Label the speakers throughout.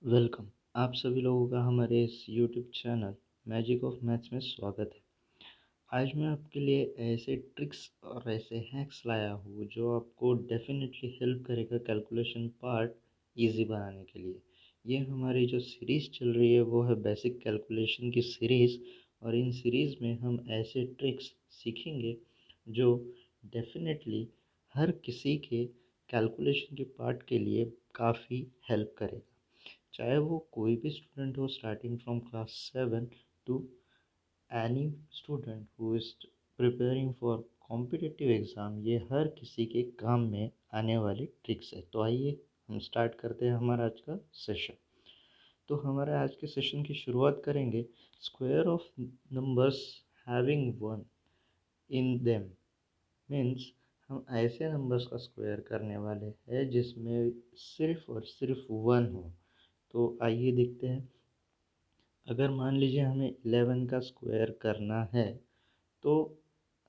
Speaker 1: Welcome. आप सभी लोगों का हमारे इस YouTube channel magic of maths में स्वागत है। आज मैं आपके लिए ऐसे ट्रिक्स और ऐसे हैक्स लाया हूँ जो आपको डेफिनेटली हेल्प करेगा कैलकुलेशन पार्ट इजी बनाने के लिए। ये हमारी जो सीरीज़ चल रही है वो है बेसिक कैलकुलेशन की सीरीज़, और इन सीरीज़ में हम ऐसे ट्रिक्स सीखेंगे जो डेफिनेटली हर किसी के कैलकुलेशन के पार्ट के लिए काफ़ी हेल्प करेगा। चाहे वो कोई भी स्टूडेंट हो starting from class 7 to any student who is preparing for competitive exam, ये हर किसी के काम में आने वाली ट्रिक्स है। तो आइए हम स्टार्ट करते हैं हमारा आज का सेशन। तो हमारे आज के सेशन की शुरुआत करेंगे square of numbers having one in them. Means हम ऐसे नंबर्स का स्क्वायर करने वाले हैं जिसमें सिर्फ और सिर्फ वन हो। तो आइए देखते हैं। अगर मान लीजिए हमें 11 का स्क्वायर करना है, तो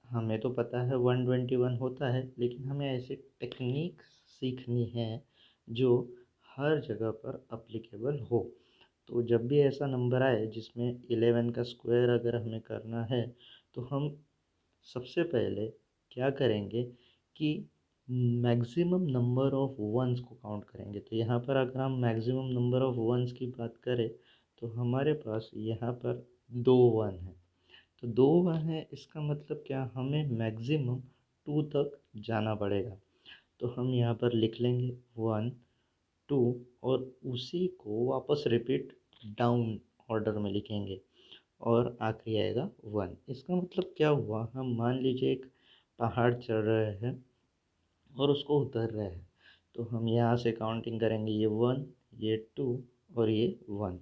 Speaker 1: हमें तो पता है 121 होता है, लेकिन हमें ऐसी टेक्निक सीखनी है जो हर जगह पर अप्लीकेबल हो। तो जब भी ऐसा नंबर आए जिसमें 11 का स्क्वायर अगर हमें करना है, तो हम सबसे पहले क्या करेंगे कि मैक्सिमम नंबर ऑफ वंस को काउंट करेंगे। तो यहाँ पर अगर हम मैक्सिमम नंबर ऑफ वंस की बात करें, तो हमारे पास यहाँ पर दो वन है। तो दो वन है, इसका मतलब क्या, हमें मैक्सिमम 2 तक जाना पड़ेगा। तो हम यहाँ पर लिख लेंगे 1 2, और उसी को वापस रिपीट डाउन ऑर्डर में लिखेंगे, और आखिरी आएगा 1। इसका मतलब क्या हुआ, हम मान लीजिए एक पहाड़ चढ़ रहे हैं और उसको उतर रहे हैं। तो हम यहाँ से काउंटिंग करेंगे, ये 1, ये 2 और ये 1।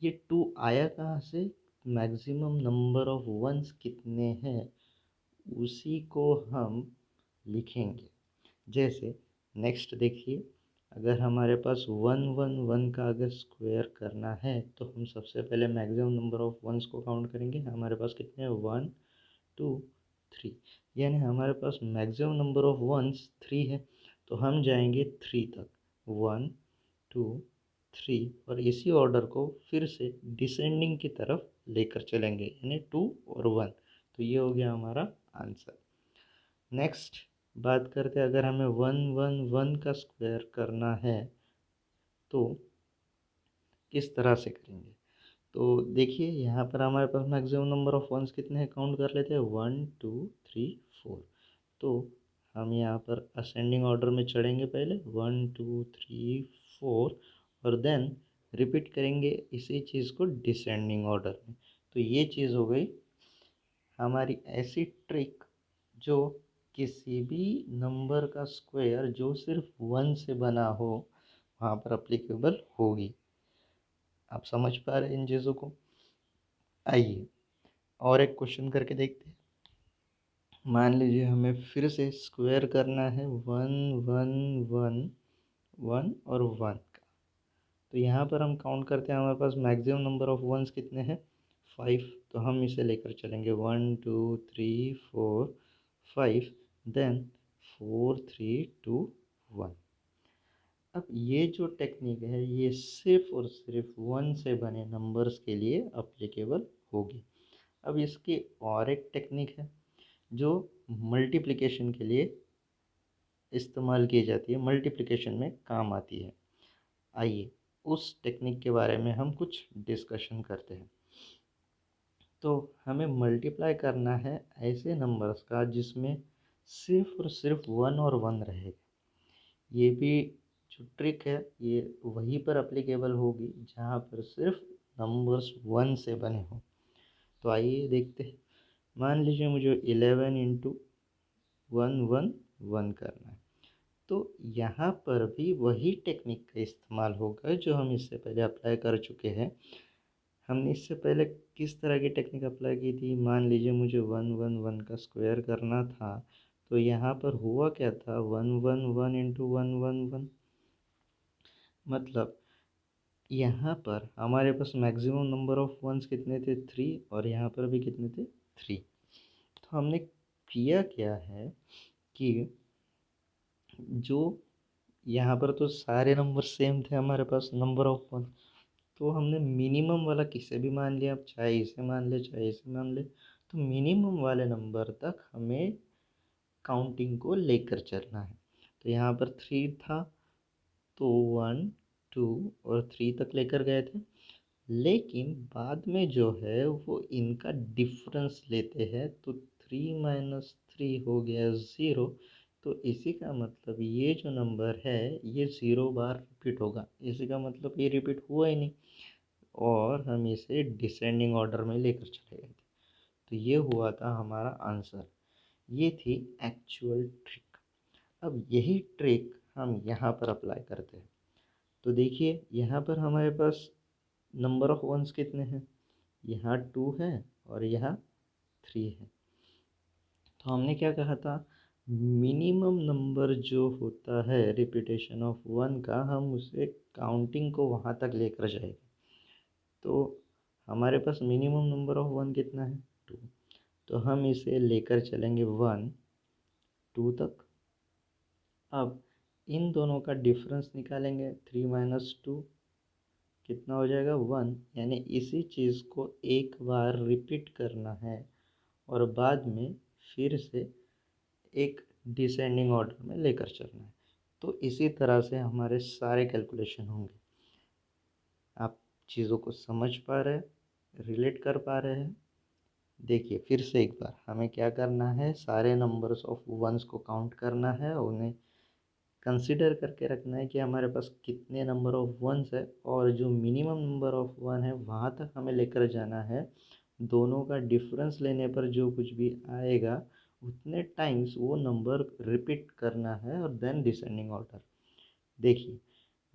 Speaker 1: ये 2 आया कहाँ से, मैक्सिमम नंबर ऑफ वंस कितने हैं उसी को हम लिखेंगे। जैसे नेक्स्ट देखिए, अगर हमारे पास 111 का अगर स्क्वायर करना है, तो हम सबसे पहले मैक्सिमम नंबर ऑफ वंस को काउंट करेंगे। हमारे पास कितने हैं, 1 2 3, यानी हमारे पास मैक्सिमम नंबर ऑफ वंस 3 है। तो हम जाएंगे 3 तक, 1 2 3, और इसी ऑर्डर को फिर से डिसेंडिंग की तरफ लेकर चलेंगे, यानी 2 और 1। तो ये हो गया हमारा आंसर। नेक्स्ट बात करते हैं, अगर हमें 111 का स्क्वायर करना है तो किस तरह से करेंगे। तो देखिए यहाँ पर हमारे पास मैक्सिमम नंबर ऑफ वंस कितने हैं, काउंट कर लेते हैं, 1 2 3 4। तो हम यहाँ पर असेंडिंग ऑर्डर में चढ़ेंगे, पहले 1 2 3 4, और देन रिपीट करेंगे इसी चीज़ को डिसेंडिंग ऑर्डर में। तो ये चीज़ हो गई हमारी ऐसी ट्रिक जो किसी भी नंबर का स्क्वायर जो सिर्फ वन से बना हो वहाँ पर अप्लीकेबल होगी। आप समझ पा रहे हैं इन चीज़ों को। आइए और एक क्वेश्चन करके देखते हैं। मान लीजिए हमें फिर से स्क्वायर करना है 1 और 1 का। तो यहाँ पर हम काउंट करते हैं, हमारे पास मैक्सिमम नंबर ऑफ वंस कितने हैं, 5। तो हम इसे लेकर चलेंगे 1 2 3 4 5, देन 4 3 2 1। अब ये जो टेक्निक है ये सिर्फ और सिर्फ वन से बने नंबर्स के लिए अप्लीकेबल होगी। अब इसकी और एक टेक्निक है जो मल्टीप्लिकेशन के लिए इस्तेमाल की जाती है, मल्टीप्लिकेशन में काम आती है। आइए उस टेक्निक के बारे में हम कुछ डिस्कशन करते हैं। तो हमें मल्टीप्लाई करना है ऐसे नंबर्स का जिसमें सिर्फ और सिर्फ वन और वन रहेगा। ये भी जो ट्रिक है ये वहीं पर अप्लीकेबल होगी जहाँ पर सिर्फ नंबर्स वन से बने हों। तो आइए देखते हैं। मान लीजिए मुझे 11 इंटू 111 करना है। तो यहाँ पर भी वही टेक्निक का इस्तेमाल होगा जो हम इससे पहले अप्लाई कर चुके हैं। हमने इससे पहले किस तरह की टेक्निक अप्लाई की थी, मान लीजिए मुझे 111 का स्क्वायर करना था। तो यहाँ पर हुआ क्या था, 111 इंटू 111, मतलब यहाँ पर हमारे पास मैक्सिमम नंबर ऑफ वंस कितने थे, 3, और यहाँ पर भी कितने थे, 3। तो हमने किया क्या है कि जो यहाँ पर तो सारे नंबर सेम थे हमारे पास, नंबर ऑफ वन। तो हमने मिनिमम वाला किसे भी मान लिया, अब चाहे इसे मान ले चाहे इसे मान ले, तो मिनिमम वाले नंबर तक हमें काउंटिंग को लेकर चलना है। तो यहाँ पर 3 था, तो 1 2 और 3 तक लेकर गए थे। लेकिन बाद में जो है वो इनका डिफरेंस लेते हैं, तो 3 - 3 हो गया 0। तो इसी का मतलब ये जो नंबर है ये 0 बार रिपीट होगा, इसी का मतलब ये रिपीट हुआ ही नहीं, और हम इसे डिसेंडिंग ऑर्डर में लेकर चले गए थे। तो ये हुआ था हमारा आंसर, ये थी एक्चुअल ट्रिक। अब यही ट्रिक हम यहाँ पर अप्लाई करते हैं। तो देखिए यहाँ पर हमारे पास नंबर ऑफ वंस कितने हैं, यहाँ 2 है और यहाँ 3 है। तो हमने क्या कहा था, मिनिमम नंबर जो होता है रिपीटेशन ऑफ वन का, हम उसे काउंटिंग को वहाँ तक लेकर जाएंगे। तो हमारे पास मिनिमम नंबर ऑफ वन कितना है, 2। तो हम इसे लेकर चलेंगे 1 2 तक। अब इन दोनों का डिफरेंस निकालेंगे, 3 - 2 कितना हो जाएगा, 1। यानी इसी चीज़ को एक बार रिपीट करना है और बाद में फिर से एक डिसेंडिंग ऑर्डर में लेकर चलना है। तो इसी तरह से हमारे सारे कैलकुलेशन होंगे। आप चीज़ों को समझ पा रहे हैं, रिलेट कर पा रहे हैं। देखिए फिर से एक बार, हमें क्या करना है, सारे नंबर्स ऑफ वंस को काउंट करना है, उन्हें कंसिडर करके रखना है कि हमारे पास कितने नंबर ऑफ वंस है, और जो मिनिमम नंबर ऑफ वन है वहाँ तक हमें लेकर जाना है। दोनों का डिफरेंस लेने पर जो कुछ भी आएगा उतने टाइम्स वो नंबर रिपीट करना है, और देन डिसेंडिंग ऑर्डर। देखिए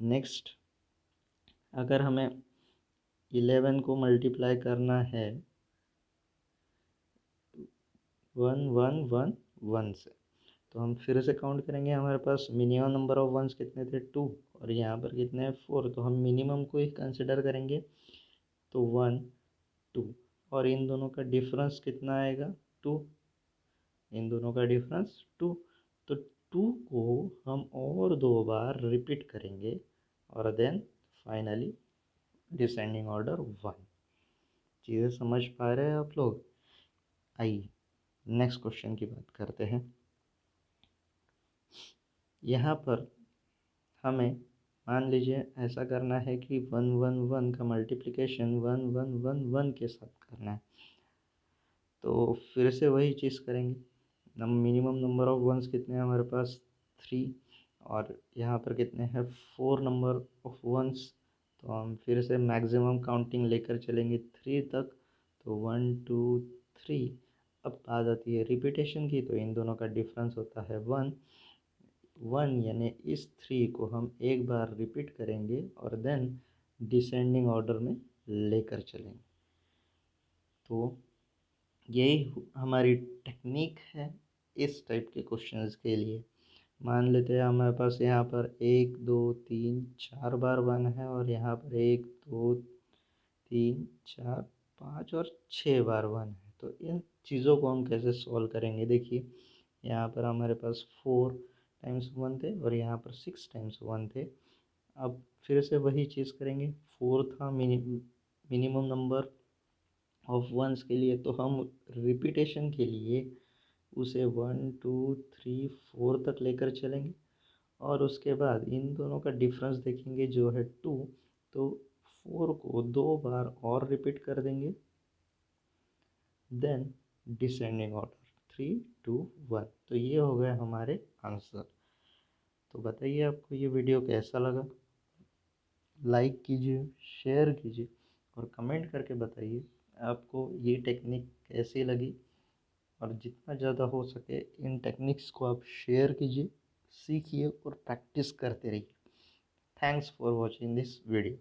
Speaker 1: नेक्स्ट, अगर हमें 11 को मल्टीप्लाई करना है 1 1 1 1 से, तो हम फिर से काउंट करेंगे। हमारे पास मिनिमम नंबर ऑफ वंस कितने थे, 2, और यहाँ पर कितने हैं, 4। तो हम मिनिमम को ही कंसिडर करेंगे, तो 1 2, और इन दोनों का डिफरेंस कितना आएगा, 2। इन दोनों का डिफरेंस 2। तो 2 को हम और 2 बार रिपीट करेंगे, और देन फाइनली डिसेंडिंग ऑर्डर 1। चीज़ें समझ पा रहे हैं आप लोग? आइए नेक्स्ट क्वेश्चन की बात करते हैं। यहाँ पर हमें मान लीजिए ऐसा करना है कि 1 1 1 का मल्टीप्लिकेशन 1 1 1 1 के साथ करना है। तो फिर से वही चीज़ करेंगे। मिनिमम नंबर ऑफ वंस कितने हैं हमारे पास, 3, और यहाँ पर कितने हैं, 4 नंबर ऑफ वंस। तो हम फिर से मैक्सिमम काउंटिंग लेकर चलेंगे 3 तक। तो 1 2 3। अब बात आती है रिपीटेशन की, तो इन दोनों का डिफरेंस होता है 1 1, यानी इस 3 को हम एक बार रिपीट करेंगे और देन डिसेंडिंग ऑर्डर में लेकर चलेंगे। तो यही हमारी टेक्निक है इस टाइप के क्वेश्चंस के लिए। मान लेते हैं हमारे पास यहाँ पर 1 2 3 4 बार 1 है, और यहाँ पर 1 2 3 4 5 और 6 बार 1 है। तो इन चीज़ों को हम कैसे सॉल्व करेंगे, देखिए यहाँ पर हमारे पास 4 टाइम्स 1 थे, और यहाँ पर 6 टाइम्स 1 थे। अब फिर से वही चीज़ करेंगे, 4 था मिनिमम नंबर ऑफ वंस के लिए, तो हम रिपीटेशन के लिए उसे 1 2 3 4 तक लेकर चलेंगे, और उसके बाद इन दोनों का डिफरेंस देखेंगे जो है 2। तो 4 को 2 बार और रिपीट कर देंगे, देन डिसेंडिंग ऑर्डर 3 2 1। तो ये हो गए हमारे आंसर। तो बताइए आपको ये वीडियो कैसा लगा, लाइक कीजिए, शेयर कीजिए, और कमेंट करके बताइए आपको ये टेक्निक कैसी लगी। और जितना ज़्यादा हो सके इन टेक्निक्स को आप शेयर कीजिए, सीखिए और प्रैक्टिस करते रहिए। Thanks for watching this video.